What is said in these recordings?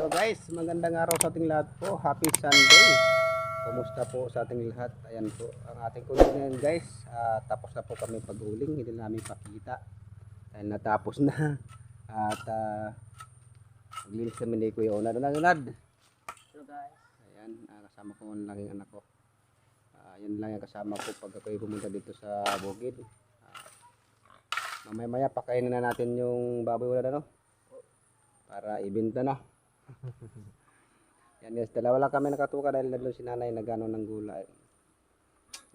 So guys, magandang araw sa ating lahat po. Happy Sunday. Kumusta po sa ating lahat? Ayan po ang ating kulit ngayon guys. Tapos na po kami pag-uling. Hindi namin pakita. Dahil natapos na. At maglinis kami ni Kuya Unad. Unad. So guys. Ayan, kasama ko ang laging anak ko. Yan lang yung kasama ko pag ako'y pumunta dito sa bukid. Mamaya pakainin na natin yung baboy wala na, no? Para ibenta na. Yan guys, dalawa lang kami nakatuka dahil nandun si nanay nagano ng gulay.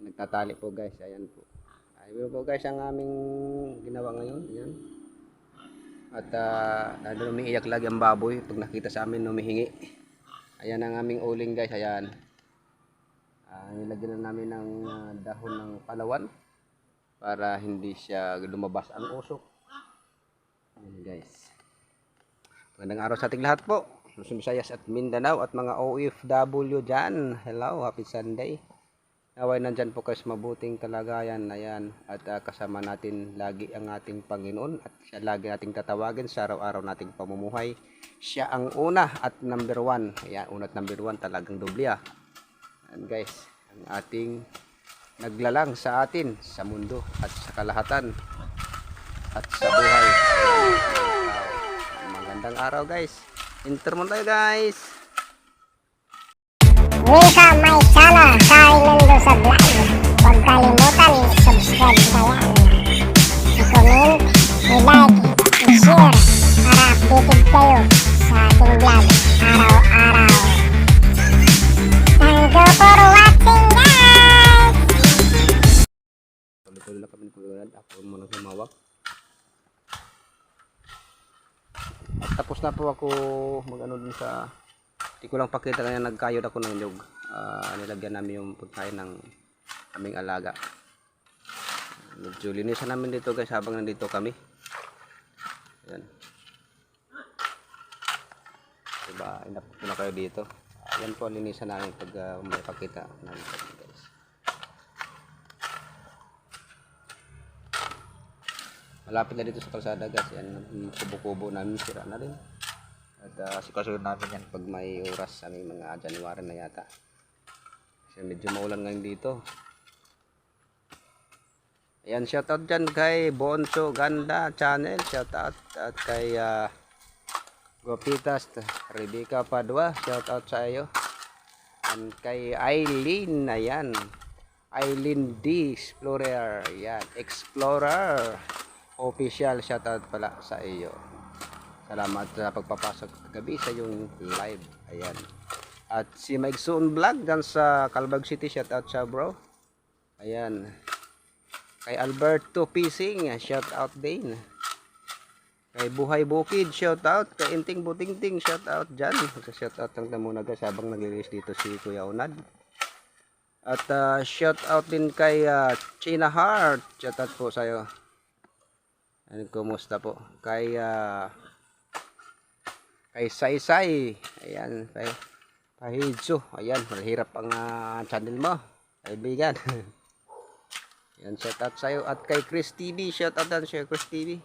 Nagtatali po guys, ayan po. Ayun po guys ang aming ginawa ngayon. Ayan. At nandun umiiyak lagi ang baboy pag nakita sa amin humihingi. Ayan ang aming uling guys, ayan. Nilagyan na namin ng dahon ng palawan para hindi siya lumabas ang usok. Ayan guys. Magandang araw sa ating lahat po. Luzon, Visayas at Mindanao at mga OFW dyan. Hello, happy Sunday. Naway nandyan po kayo sa mabuting kalagayan. Ayan. At kasama natin lagi ang ating Panginoon. At siya lagi nating tatawagin sa araw-araw nating pamumuhay. Siya ang una at number one. Ayan, una at number one talagang doble. Ayan guys, ang ating naglalang sa atin, sa mundo at sa kalahatan at sa buhay. Magandang araw guys. Enter mo tayo guys. Welcome my channel, Kay Nando sa vlog. Huwag kalimutan i-subscribe na yan. I-comment, i-like, i-share para updated kayo sa ating vlog araw-araw. Thank you for watching guys! Tuloy-tuloy na kami nagpagulad. Ako muna humawak. At tapos na po ako mag-ano dun sa, hindi ko lang pakita kaya nagkayod ako ng nyug. Nilagyan namin yung pagkain ng aming alaga. Medyo linisan namin dito guys habang nandito kami. Ayan. Diba, inap ko na kayo dito. Ayan po linisan namin pag may pakita namin guys. Malapit na dito sa kalsada guys. Yan, kubo-kubo namin sira na rin. At sikasunod namin yan pag may oras. Aming mga January na yata. Kasi medyo maulan ngayon dito. Ayan, shoutout dyan kay Bonso Ganda Channel. Shoutout. At kay Gopitas Rebecca Padua. Shoutout sa iyo. And kay Aileen. Ayan. Aileen D. Explorer. Ayan. Explorer. Official shoutout pala sa iyo. Salamat sa pagpapasok gabi sa yung live. Ayan. At si Mike Soon Vlog dyan sa Calbag City, shoutout sa bro. Ayan. Kay Alberto Pising, shoutout din. Kay Buhay Bukid, shoutout. Kay Inting Butingting, shoutout dyan. Shoutout lang muna guys habang nag-release dito si Kuya Unad. At shoutout din kay China Heart, shoutout po sa iyo. Ano, kumusta po? Kay Saysay. Ayan, kay Pahidso. Ayan, mahirap ang channel mo, kaibigan. Ayan, shout out sa'yo. At kay Chris TV, shout out din siya, Chris TV.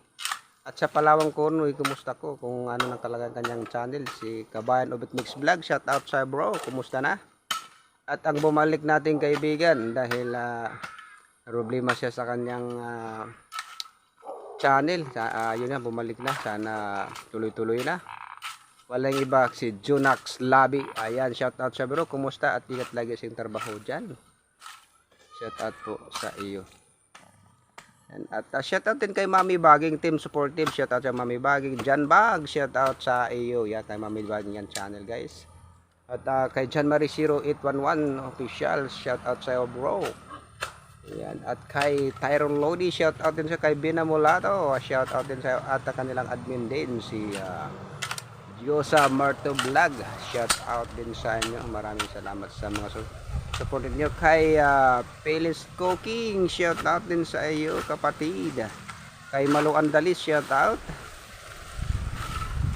At sa Palawang Cornoy, kumusta ko? Kung ano nang talagang kanyang channel, si Kabayan Obit Mix Vlog, shout out sa bro, kumusta na? At ang bumalik nating kaibigan dahil problema siya sa kanyang channel, yun na, bumalik na, sana tuloy-tuloy na. Walang iba, si Junax Labi. Ayan, shout out sa bro, kumusta at ingat lagi sa trabaho dyan. Shout out po sa iyo. At shout out din kay Mami Baging Team Supportive, shout out sa Mami Baging Jan Bag, shout out sa iyo. Yan, kay Mami Baging yan channel guys. At kay Jan Marie 0811 official, shout out sa iyo bro. Ayan. At kay Tyrone Lodi, shout out din sa kay Bina Mulato, shout out din sa at kanilang admin din si Diosa Marto Vlog, shout out din sa inyo. Maraming salamat sa mga support niyo. Kay Pelis Cooking, shout out din sa iyo kapatid. Kay Malo Andalis, shout out.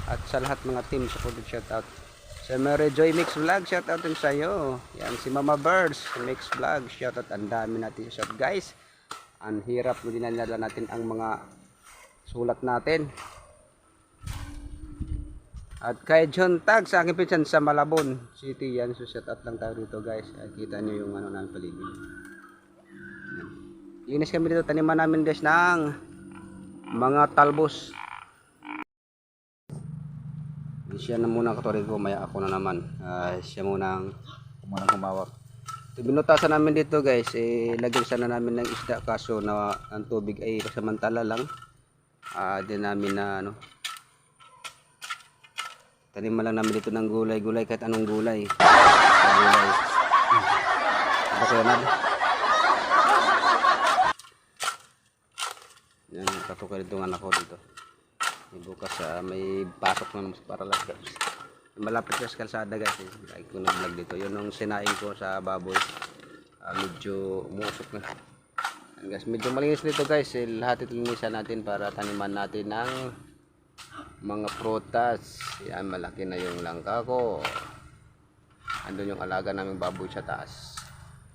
At sa lahat mga team support, shout out. Sa Mary Joy Mix Vlog, shoutout din sa iyo. Yan si Mama Birds Mix Vlog, shoutout. Ang dami natin shout guys. Ang hirap mo dinadala natin ang mga sulat natin. At kay John Tag sa aking pinsan sa Malabon City yan. So shout out lang tayo dito guys. Kita nyo yung ano namin paligid. Yan. Linis kami dito. Taniman namin guys ng mga talbos. Siya na muna katulad ko. Maya ako na naman. Siya munang humawak. So, binutasan namin dito guys. Lagyan sana namin ng isda. Kaso na ang tubig ay samantala lang. Din namin na ano. Taniman lang namin dito ng gulay kahit anong gulay. Gulay. Ano kaya na? Yan, katukay dito ng anak ko dito. May bukas may pasok naman para lang guys. Malapit sa kalsada guys. Like ko nag-vlog dito. Yun yung sinaing ko sa baboy. Medyo umusok na. Yan guys, medyo malinis dito guys. Lahat itlinisan natin para taniman natin ng mga prutas. Yan, malaki na yung langka ko. Andun yung alaga naming baboy sa taas.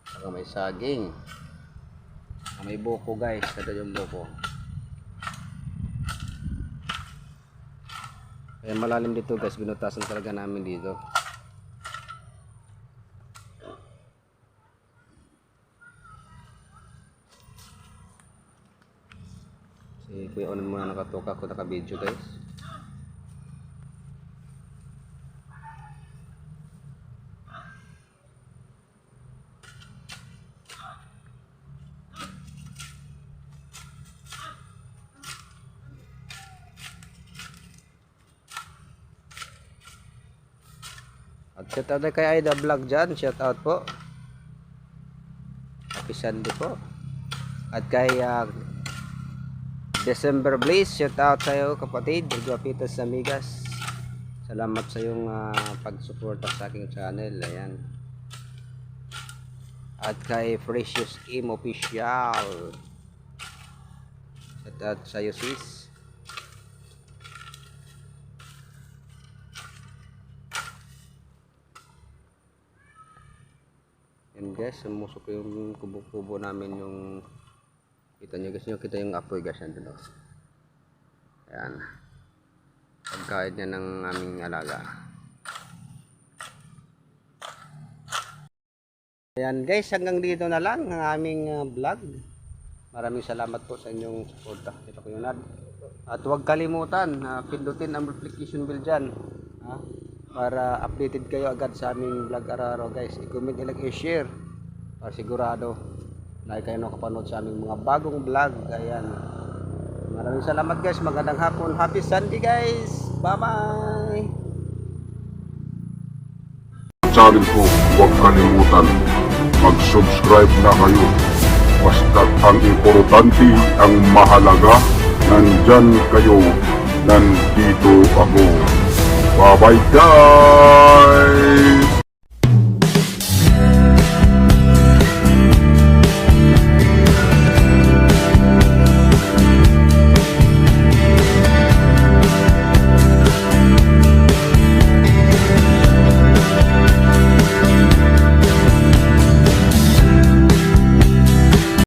Saka may saging. May buko guys. Ito yung buko. Kaya malalim dito guys. Binutasan talaga namin dito. Si Kuya Onan muna nakatoka ko naka-video guys. At shout out kay Aida Vlog dyan. Shout out po. Happy Sunday po. At kay December Blaze. Shout out sa iyo kapatid. Guapitas Amigas. Salamat sa iyong pagsuporta sa aking channel. Ayan. At kay Precious Kim Official. Shout out sa iyo sis. Yan guys, sumusok yung kubo-kubo namin yung kita nyo guys, kita yung apoy guys nandun. Ayan. Pagkain niya ng aming alaga. Ayan guys, hanggang dito na lang ang aming vlog. Maraming salamat po sa inyong suporta. Ito ko yun. At huwag kalimutan, pindutin ang notification bell dyan. Para updated kayo agad sa aming vlog araw-araw guys. I-comment, i-like, i-share para sigurado na kayo nakapanood sa aming mga bagong vlog. Ayan. Maraming salamat guys. Magandang hapon. Happy Sunday guys. Bye-bye. Channel ko, huwag kalimutan mag-subscribe na kayo. Basta ang importante, ang mahalaga, nandyan kayo, nandito ako. Bye-bye guys!